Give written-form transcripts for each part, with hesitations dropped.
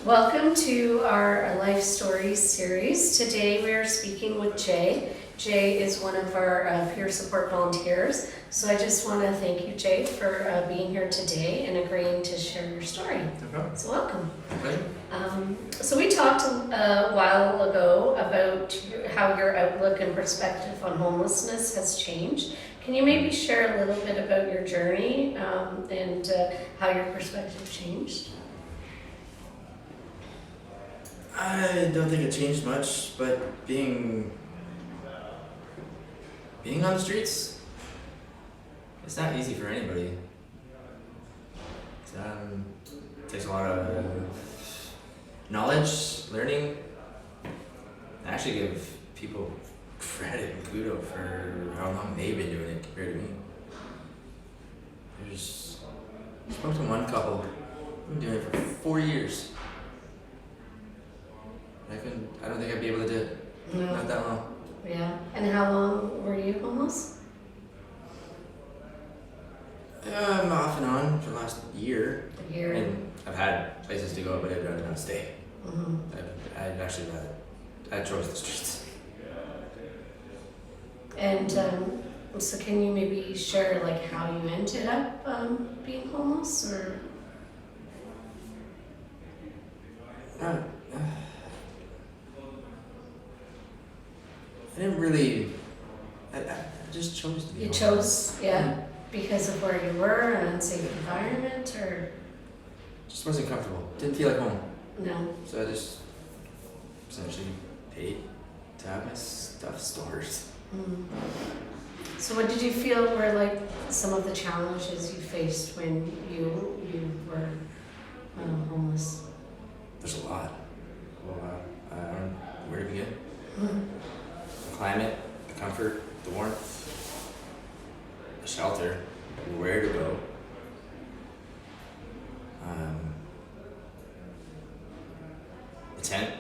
Welcome to our Life Stories series. Today we are speaking with Jay. Jay is one of our peer support volunteers. So I just want to thank you, Jay, for being here today and agreeing to share your story. Okay. So welcome. Okay. So we talked a while ago about how your outlook and perspective on homelessness has changed. Can you maybe share a little bit about your journey and how your perspective changed? I don't think it changed much, but being on the streets, it's not easy for anybody. It takes a lot of knowledge, learning. I actually give people credit and kudos for how long they've been doing it compared to me. I spoke to one couple, I've been doing it for 4 years. I don't think I'd be able to do it. No. Not that long. Yeah. And how long were you homeless? Off and on for the last year. A year. And I've had places to go, but I'd rather not stay. Mm-hmm. I chose the streets. And so can you maybe share like how you ended up being homeless or? I didn't really. I just chose to be. You homeless. chose, yeah, because of where you were, an unsafe environment, or Just wasn't comfortable. Didn't feel like home. no? So I just essentially paid to have my stuff stored. Mm. So what did you feel were like some of the challenges you faced when you were homeless? There's a lot. I don't know where to begin. Mm. The climate, the comfort, the warmth, the shelter, where to go. The tent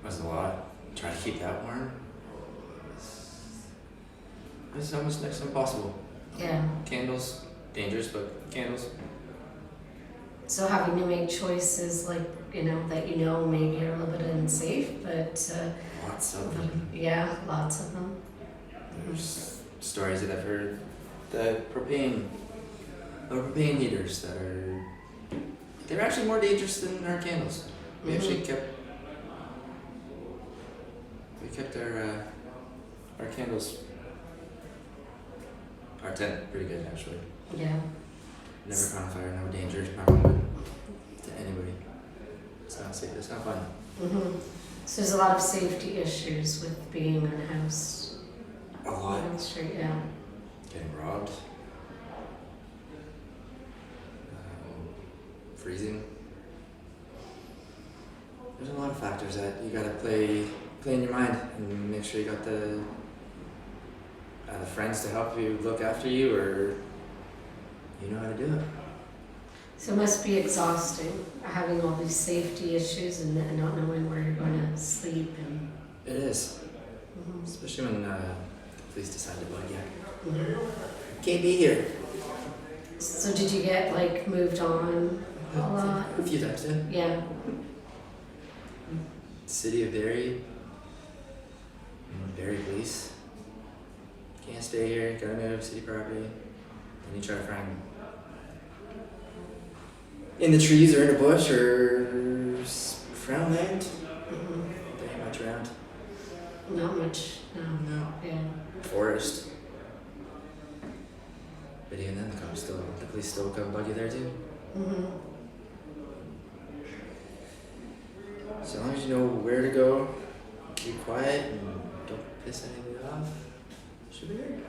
was a lot. Trying to keep that warm. It's almost next to impossible. Yeah. Candles, dangerous, but candles. So having to make choices like, that maybe are a little bit unsafe, but Lots of them. yeah, lots of them. There's stories that I've heard that propane heaters they're actually more dangerous than our candles. We actually kept our candles, our tent pretty good actually. Yeah. Never caught on fire, no danger, knock on wood, to anybody. It's not safe, it's not fun. Mm-hmm. So there's a lot of safety issues with being unhoused. A lot. On the street, yeah. Getting robbed. Freezing. There's a lot of factors that you gotta play in your mind and make sure you got the friends to help you look after you, or you know how to do it. So it must be exhausting having all these safety issues and not knowing where you're going to sleep and. It is, Mm-hmm. especially when the police decide to bug you. Mm-hmm. Can't be here. So did you get like moved on a lot? A few times, yeah. Yeah. City of Barrie. Barrie police. Can't stay here, gotta move, city property. Then you try to find in the trees or in a bush or frown land. Mm-hmm. There ain't much around. Not much. No. No. Yeah. Forest. But even then, the police still come bug you there too. Mm-hmm. So long as you know where to go, be quiet and don't piss anybody off, should be good.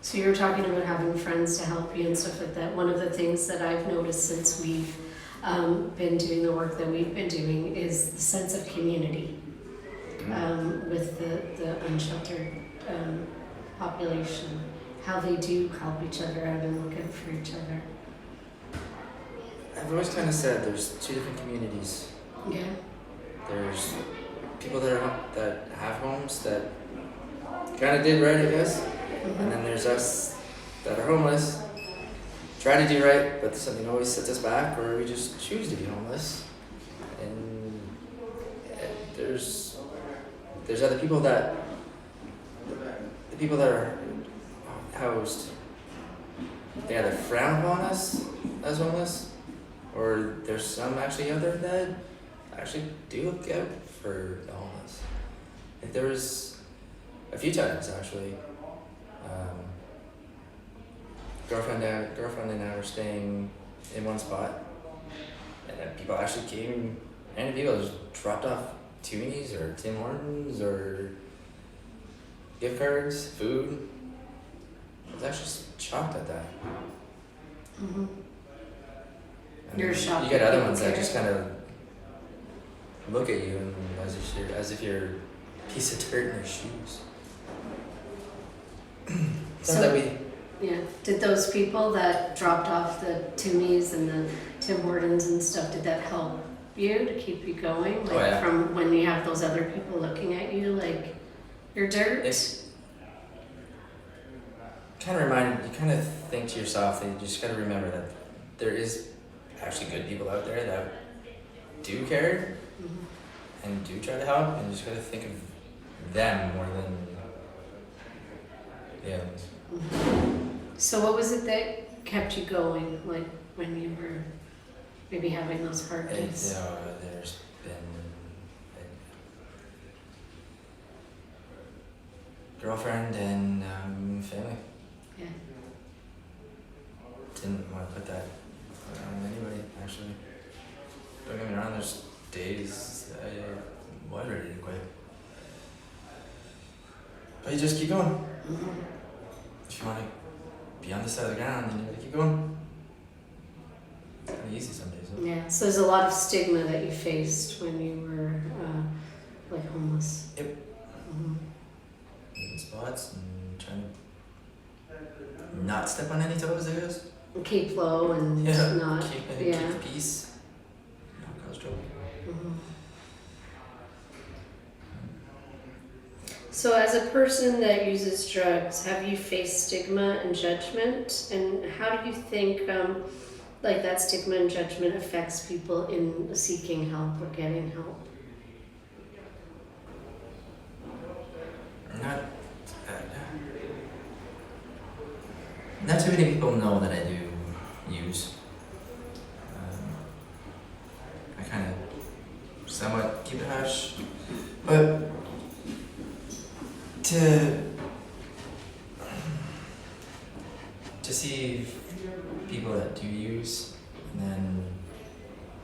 So you were talking about having friends to help you and stuff like that. One of the things that I've noticed since we've been doing the work that we've been doing is the sense of community with the unsheltered population. How they do help each other out and look out for each other. I've always kind of said there's two different communities. Yeah. There's people that have homes that kind of did right, I guess. Mm-hmm. And then there's us that are homeless try to do right, but something always sets us back, or we just choose to be homeless. And there's other people that the people that are housed, they either frown upon us as homeless, or there's some actually out there that actually do look out for the homeless. Like there was a few times actually. Girlfriend and I were staying in one spot, and then people actually came, and people just dropped off Toonies or Tim Hortons or gift cards, food. I was actually shocked at that. Mm-hmm. And You're shocked You get that other people ones that care. just kind of look at you and as if you're a piece of dirt in their shoes. Something that we. Yeah. Did those people that dropped off the Toonies and the Tim Hortons and stuff, did that help you to keep you going? Like Oh, yeah. from when you have those other people looking at you like you're dirt? It's kind of think to yourself that you just got to remember that there is actually good people out there that do care Mm-hmm. and do try to help, and you just got to think of them more than the others. Mm-hmm. So what was it that kept you going, like when you were maybe having those hard days? There's been a girlfriend and family. Yeah. Didn't want to put that on anybody, actually. Don't get me wrong, there's days I was ready to quit. But you just keep going. Mm-hmm. If you want to be on the side of the ground, then you gotta keep going. It's kind of easy some days, though. Yeah. So there's a lot of stigma that you faced when you were like homeless. Yep. Mm-hmm. Moving spots and trying to not step on any toes, I guess. Keep low and Yeah, not. keep the peace. Not cause trouble. Mm-hmm. So as a person that uses drugs, have you faced stigma and judgment? And how do you think like that stigma and judgment affects people in seeking help or getting help? Not too many people know that I do use. I kind of somewhat keep it hush, but to see people that do use, and then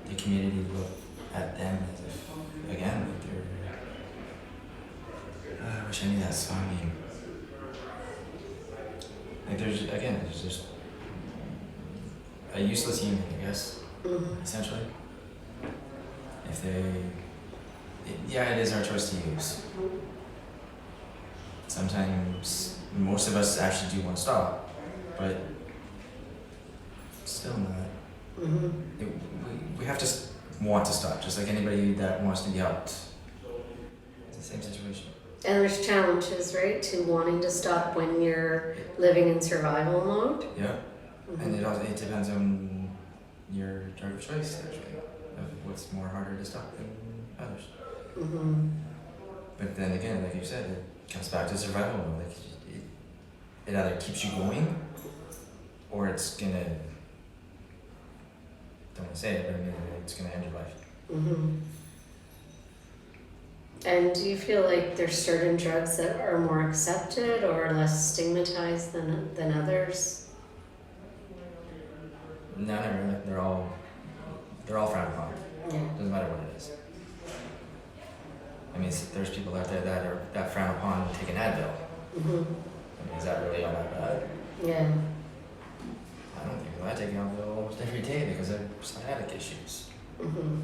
the community look at them as if, again, like they're. I wish I knew that song name. Like there's just a useless human, I guess, essentially. If it is our choice to use. Sometimes most of us actually do want to stop, but still not. Mm-hmm. We have to want to stop, just like anybody that wants to be helped. It's the same situation. And there's challenges, right, to wanting to stop when you're living in survival mode. Yeah, Mm-hmm. and it depends on your drug of choice, actually, of what's more harder to stop than others. Mm-hmm. But then again, like you said, it comes back to survival mode. Like it either keeps you going, or it's gonna. Don't want to say it, but I mean, it's gonna end your life. Mm-hmm. And do you feel like there's certain drugs that are more accepted or less stigmatized than others? No, not really. They're all frowned upon. Yeah. Doesn't matter what it is. I mean, there's people out there that frown upon taking Advil. Mm-hmm. I mean, is that really all that bad? Yeah. I don't think so. I take Advil almost every day because I have sciatic issues. Mm-hmm.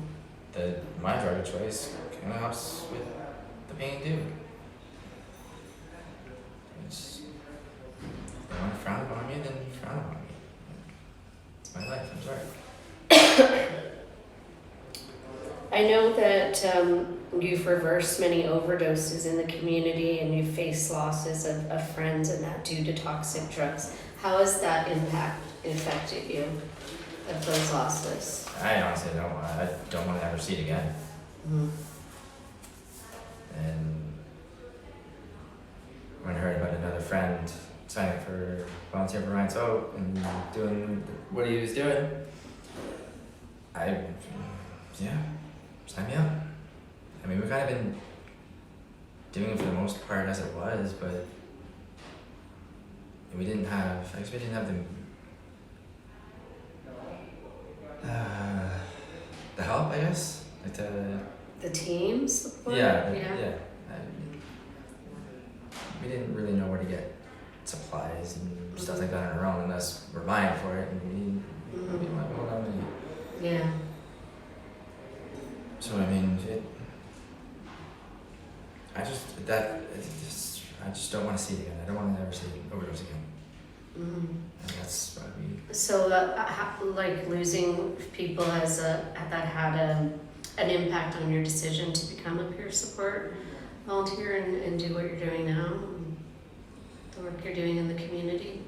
My drug of choice kind of helps with the pain too. If they want to frown upon me, then frown upon me. It's my life. I'm sorry. I know that you've reversed many overdoses in the community and you've faced losses of friends and that due to toxic drugs. How has that impacted affected you, of those losses? I honestly don't. I don't want to ever see it again. Mm-hmm. And when I heard about another friend signing for volunteer for Ryan's Hope and doing what he was doing, sign me up. I mean, we've kind of been doing it for the most part as it was, but we didn't have the help, I guess, like The team support? yeah. Yeah. We didn't really know where to get supplies and stuff like that on our own unless we're buying for it, and we might hold on to it. Yeah. So I mean, I just don't want to see it again. I don't want to ever see overdose again. Mm-hmm. And that's probably. So, like losing people had an impact on your decision to become a peer support volunteer and do what you're doing now, and the work you're doing in the community?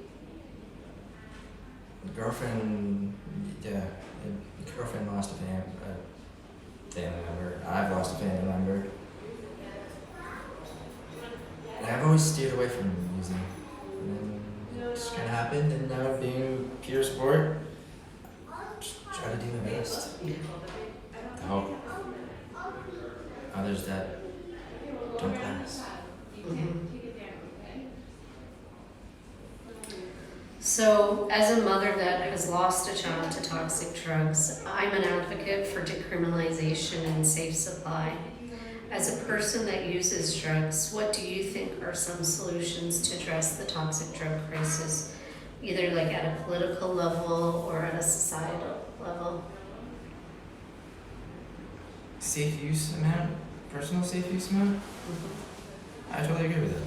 Girlfriend lost a family member. I've lost a family member. And I've always steered away from using. And then it just kind of happened, and now being peer support, just try to do my best to help others that don't pass. Mm-hmm. So, as a mother that has lost a child to toxic drugs, I'm an advocate for decriminalization and safe supply. As a person that uses drugs, what do you think are some solutions to address the toxic drug crisis, either like at a political level or at a societal level? Safe use amount, personal safe use amount? Mm-hmm. I totally agree with that.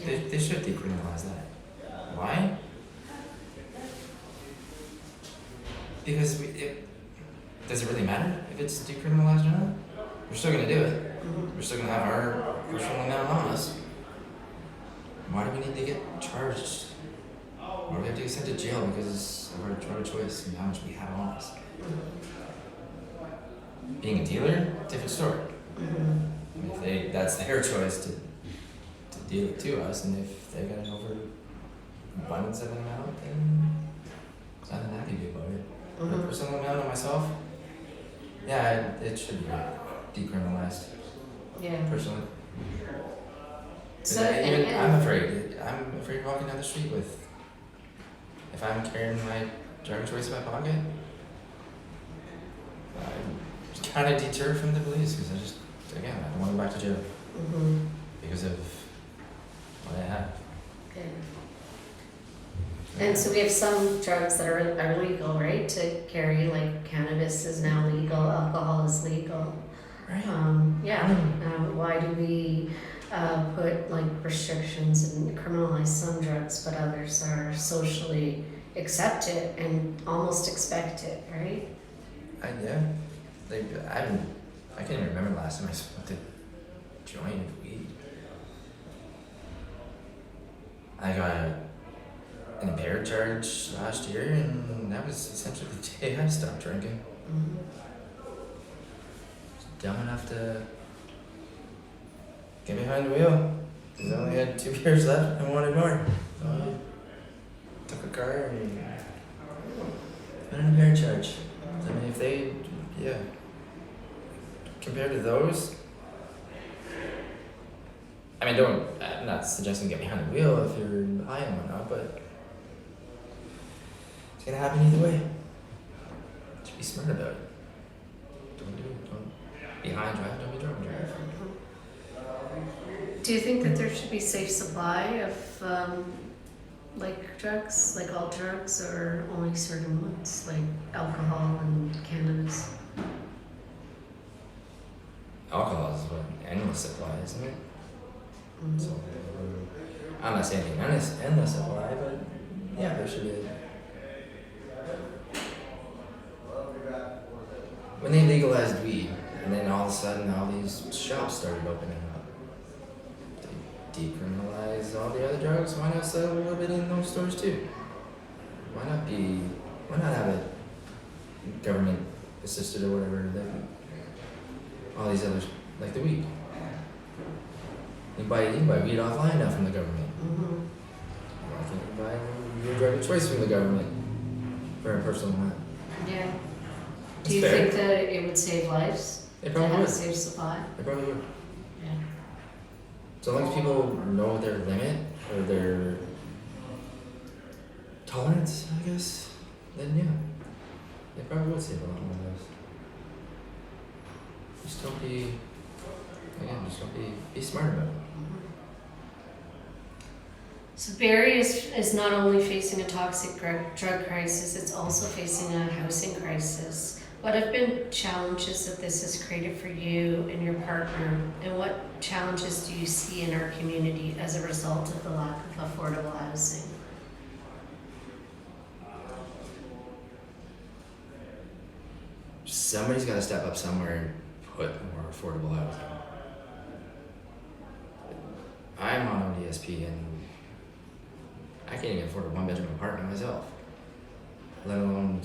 Yeah. They should decriminalize that. Why? Because does it really matter if it's decriminalized or not? We're still gonna do it. Mm-hmm. We're still gonna have our personal amount on us. Why do we need to get charged? Why do we have to get sent to jail because of our drug choice and how much we have on us? Being a dealer, different story. Mm-hmm. I mean, that's their choice to deal it to us, and if they got an overabundance of an amount, then there's nothing I can do about it. Mm-hmm. For personal amount on myself, yeah, it should be decriminalized. Yeah. Personally. So, I'm afraid. I'm afraid walking down the street with. If I'm carrying my drug choice in my pocket, I'm kind of deterred from the police because I don't want to go back to jail Mm-hmm. because of what I have. Okay. And so we have some drugs that are legal, right, to carry, like cannabis is now legal, alcohol is legal. Right. Why do we put like restrictions and criminalize some drugs, but others are socially accepted and almost expected, right? I can't even remember the last time I smoked a joint of weed. I got an impaired charge last year, and that was essentially the day I stopped drinking. Mm-hmm. Dumb enough to get behind the wheel because I only had 2 years left and wanted more. So I took a car and put an impaired charge. I mean, if they, compared to those, I mean, I'm not suggesting get behind the wheel if you're high and whatnot, but it's gonna happen either way. Just be smart about it. Don't do it. Don't be high and drive. Don't be drunk and drive. Do you think that there should be safe supply of like drugs, like all drugs, or only certain ones, like alcohol and cannabis? Alcohol is what endless supply, isn't it? Mm-hmm. So I'm not saying endless supply, but yeah, there should be. When they legalized weed, and then all of a sudden all these shops started opening up, they decriminalized all the other drugs. Why not sell a little bit in those stores too? why not have it government assisted or whatever, like all these others, like the weed. You can buy weed offline now from the government. Why can't you buy your drug of choice from the government for a personal amount? Yeah. It's Do you fair. think that it would save lives? It To probably have a would. safe supply? It probably would. Yeah. So long as people know their limit or their tolerance, I guess, then yeah, it probably would save a lot more lives. Just don't be smart about it. So Barrie is not only facing a toxic drug crisis, it's also facing a housing crisis. What have been challenges that this has created for you and your partner, and what challenges do you see in our community as a result of the lack of affordable housing? Somebody's got to step up somewhere and put more affordable housing. I'm on ODSP and I can't even afford a one-bedroom apartment myself, let alone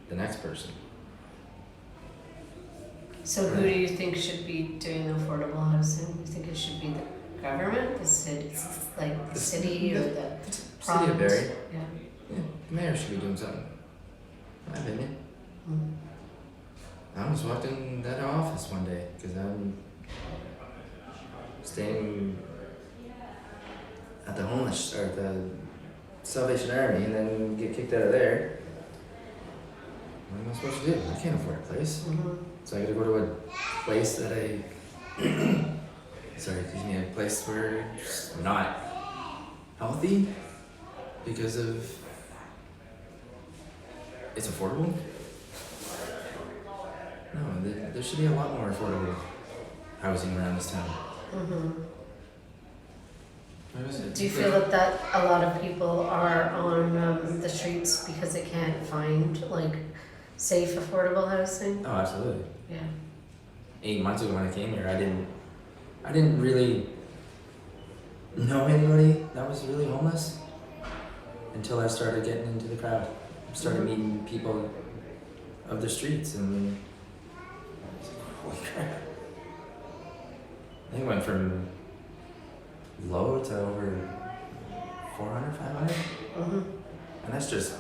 the next person. So who do you think should be doing the affordable housing? You think it should be the government, the city, like the city or the City of Barrie. province? Yeah. Yeah, the mayor should be doing something. In my opinion. Mm. I almost walked in that office one day because I'm staying at the homeless or the Salvation Army and then get kicked out of there. What am I supposed to do? I can't afford a place. Mhm. So I gotta go to a place that a place where it's not healthy because of it's affordable. No, there should be a lot more affordable housing around this town. Mhm. What is it? Do you feel that a lot of people are on the streets because they can't find like safe, affordable housing? Oh, absolutely. Yeah. 8 months ago when I came here, I didn't really know anybody that was really homeless until I started getting into the crowd. Started meeting people of the streets and I was like, holy crap. I think it went from low to over 400, 500. Mhm. And that's just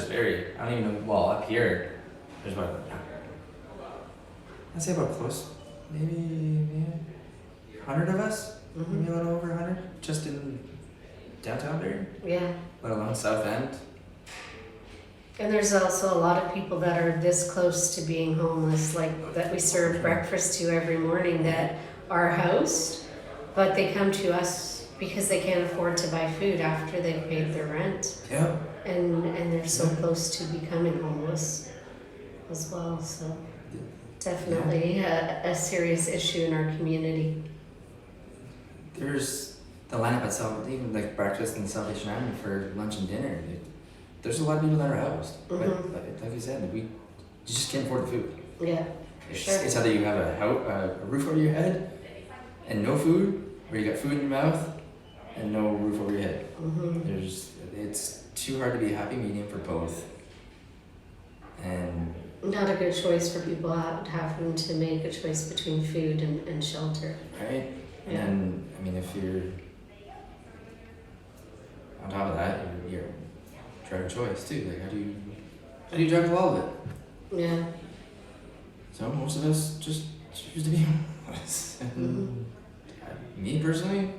Barrie. I don't even know, well, up here, there's about, I'd say about close, maybe 100 of us, maybe a little over 100, just in downtown Barrie, Yeah. let alone South End. And there's also a lot of people that are this close to being homeless, like that we serve breakfast to every morning that are housed, but they come to us because they can't afford to buy food after they've paid their rent. Yeah. And they're so close to becoming homeless as well, so definitely a serious issue in our community. There's the lineup itself, even like breakfast and Salvation Army for lunch and dinner. There's a lot of people that are housed, but like you said, you just can't afford the food. Yeah, sure. It's either you have a roof over your head and no food, or you got food in your mouth and no roof over your head. It's too hard to be a happy medium for both. And Not a good choice for people having to make a choice between food and shelter. right? Yeah. And I mean, if you're on top of that, you're drug choice too. Like, how do you juggle all of it? Yeah. So most of us just choose to be homeless. And me personally,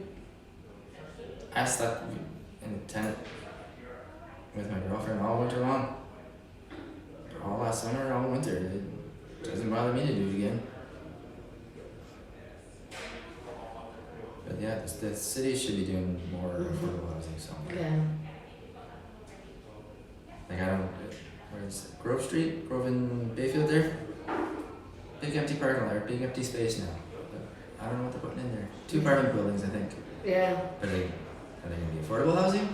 I slept in a tent with my girlfriend all winter long. All last summer, all winter. It doesn't bother me to do it again. But yeah, the city should be doing more affordable housing. So Yeah. like I don't, where's Grove Street, Grove and Bayfield there? Big empty parking lot, big empty space now. But I don't know what they're putting in there. 2 apartment buildings, I think. Yeah. Are they gonna be affordable housing?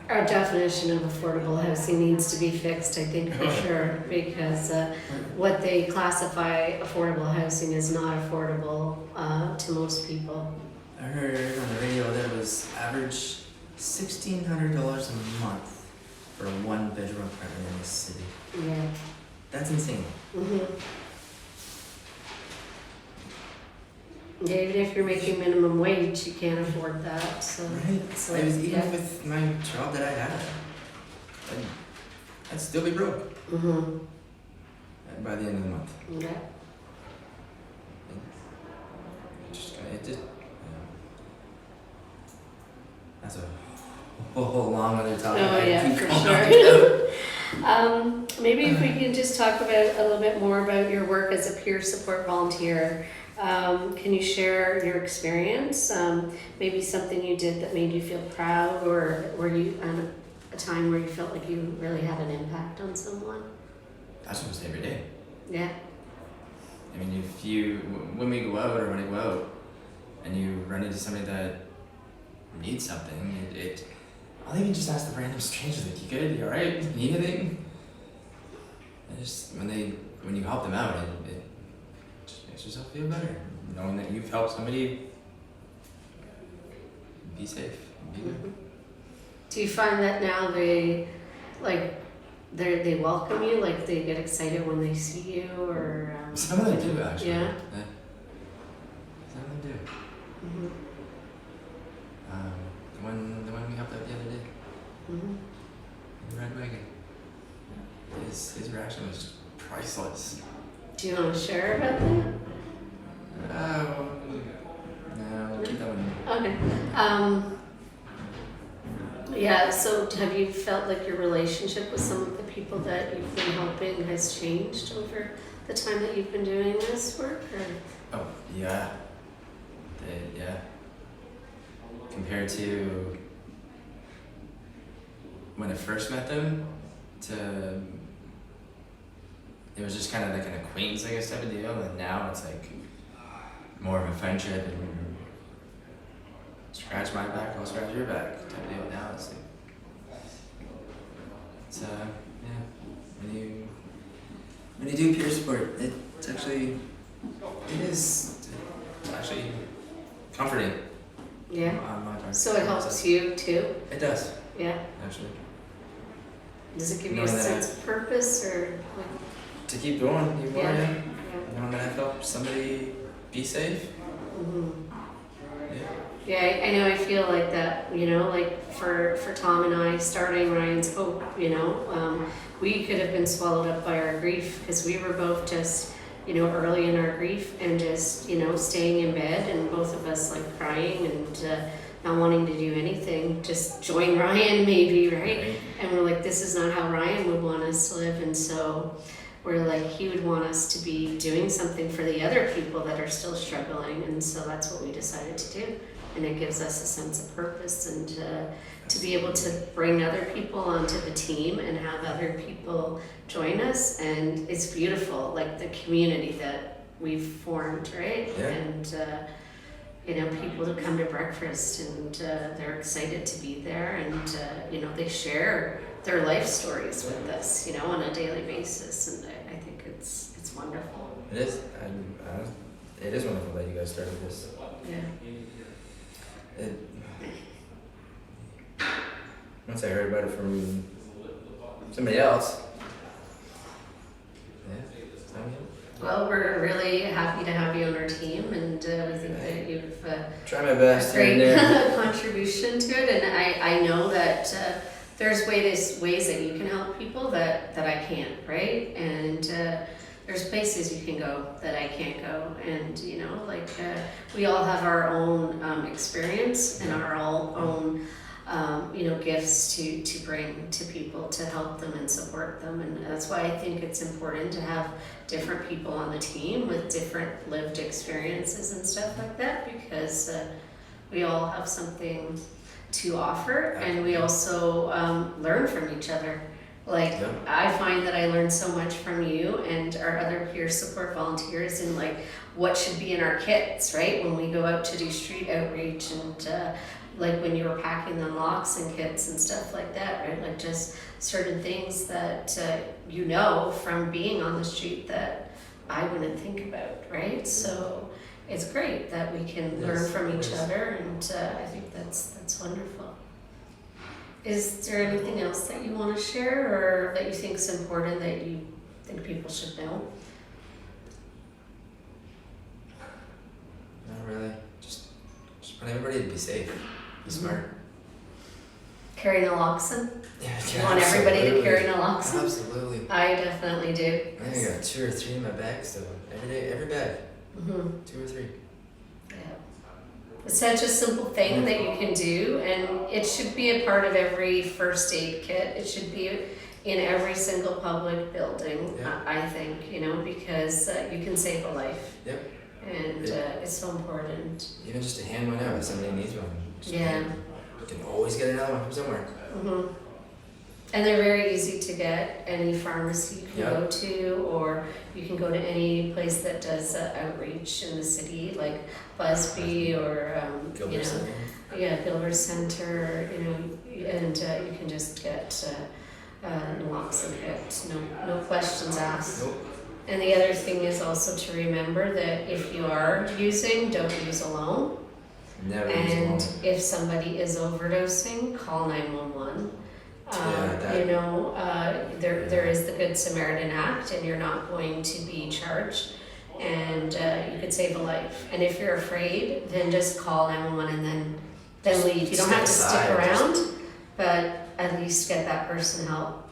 Our definition of affordable housing needs to be fixed, I think, for sure, because what they classify affordable housing is not affordable to most people. I heard on the radio that it was average $1,600 a month insane. Yeah, even if you're making minimum wage, you can't afford that. So Right. it's I like, was even yeah. with my job that I had. I'd still be broke by the end of the month. Yeah. It just. That's a whole long other topic. Oh I yeah, keep for going on sure. Maybe if we can just talk about a little bit more about your work as a peer support volunteer. Can you share your experience? Maybe something you did that made you feel proud, or were you on a time where you felt like you really had an impact on someone? That's almost every day. Yeah. I mean, when we go out or when I go out, and you run into somebody that needs something, I'll even just ask the random strangers, like, you good? You alright? Need anything? And just when you help them out, it just makes yourself feel better, knowing that you've helped somebody be safe, be good. Do you find that now they welcome you, like they get excited when they see you, or Some of them do, actually. Yeah. Some of them do. The one we helped out the other day, the red wagon. His reaction was priceless. Do you want to share about that? No, we'll keep that one. Okay. Yeah, so have you felt like your relationship with some of the people that you've been helping has changed over the time that you've been doing this work? Or? Oh, yeah. Yeah. Compared to when I first met them, it was just kind of like an acquaintance, I guess, type of deal, and now it's like more of a friendship and scratch my back, I'll scratch your back type of deal. Now it's yeah. When you do peer support, it's actually comforting. Yeah. On my part. So it helps you too? It does, Yeah. actually. Does it give you a Knowing that sense of purpose, or like? To keep going, even more, Yeah. knowing that I've helped somebody be safe. Yeah, I know. I feel like that. Like for Tom and I, starting Ryan's Hope. We could have been swallowed up by our grief, because we were both just, early in our grief, and just, staying in bed, and both of us like crying and not wanting to do anything, just join Ryan maybe, right? And we're like, this is not how Ryan would want us to live, and so we're like, he would want us to be doing something for the other people that are still struggling, and so that's what we decided to do. And it gives us a sense of purpose, and to be able to bring other people onto the team and have other people join us, and it's beautiful, like the community that we've formed, right? Yeah. And people who come to breakfast, and they're excited to be there, and they share their life stories with us, on a daily basis, and I think it's wonderful. It is. It is wonderful that you guys started this. Yeah. Once I heard about it from somebody else. Well, we're really happy to have you on our team, and we think that you've try my best. a great contribution to it. And I know that there's ways that you can help people that I can't, right? And there's places you can go that I can't go, and we all have our own experience and our own gifts to bring to people to help them and support them. And that's why I think it's important to have different people on the team with different lived experiences and stuff like that, because we all have something to offer, and we also learn from each other. I find that I learn so much from you and our other peer support volunteers, and what should be in our kits, right? When we go out to do street outreach, and when you were packing the locks and kits and stuff like that, right? Just certain things that from being on the street that I wouldn't think about, right? So it's great that we can learn from each other, and I think that's wonderful. Is there anything else that you want to share, or that you think is important that you think people should know. Not really. Just want everybody to be safe. Be smart. Carry naloxone. Yeah, You want everybody to carry naloxone? Absolutely. I definitely do. I think I got 2 or 3 in my bag still. Every day, every bag. 2 or 3. Yeah. It's such a simple thing that you can do, and it should be a part of every first aid kit. It should be in every single public building, Yeah. I think, because you can save a life. Yep. And it's so important. Even just to hand one out if somebody needs one. Just Yeah. You can always get another one from somewhere. And they're very easy to get. Any pharmacy you can Yeah. go to, or you can go to any place that does outreach in the city, like Busby or Gilbert Center. Gilbert Center, and you can just get naloxone kit, no questions asked. Nope. And the other thing is also to remember that if you are using, don't use alone. Never use And alone. if somebody is overdosing, call 911. There is the Good Samaritan Act, and you're not going to be charged, and you could save a life. And if you're afraid, then just call 911 and then leave. You don't have to stick around, but at least get that person help.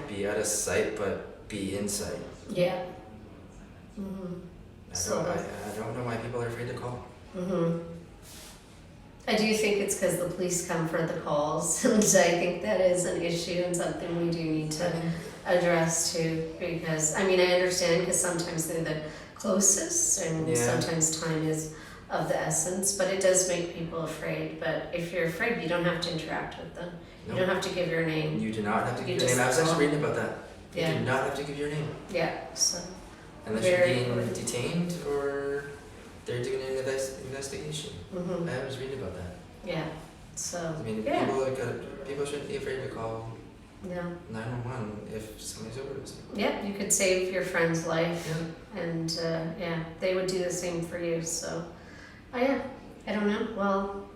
Be out of sight, but be in sight. Yeah. I don't know why people are afraid to call. I do think it's because the police come for the calls, and I think that is an issue and something we do need to address too. Because I understand, because sometimes they're the closest, and sometimes time is of the essence. But it does make people afraid. But if you're afraid, you don't have to interact with them. Nope. You don't have to give your name. You do not have to give You your name. I was just actually reading about that. You Yeah. do not have to give your name. Yeah. So Unless Very you're being important. detained or they're doing an investigation. I was reading about that. yeah. So I people shouldn't be afraid to call yeah. 911 if somebody's overdosing. Yeah, you could save your friend's life, and they would do the same for you. So, I don't know. Well,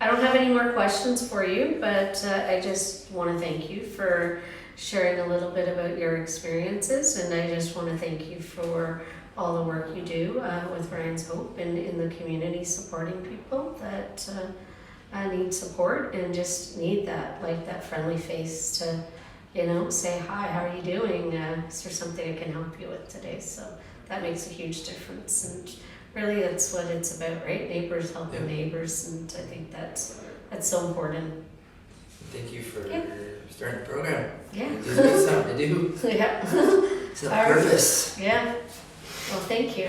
I don't have any more questions for you, but I just want to thank you for sharing a little bit about your experiences, and I just want to thank you for all the work you do with Ryan's Hope and in the community, supporting people that need support and just need that friendly face to, say, hi, how are you doing? Is there something I can help you with today? So that makes a huge difference, and really that's what it's about, right? Neighbors helping neighbors, and I think that's so important. Thank you for starting the program. Yeah. It's something to do. Yeah. It's a purpose. Yeah. Well, thank you.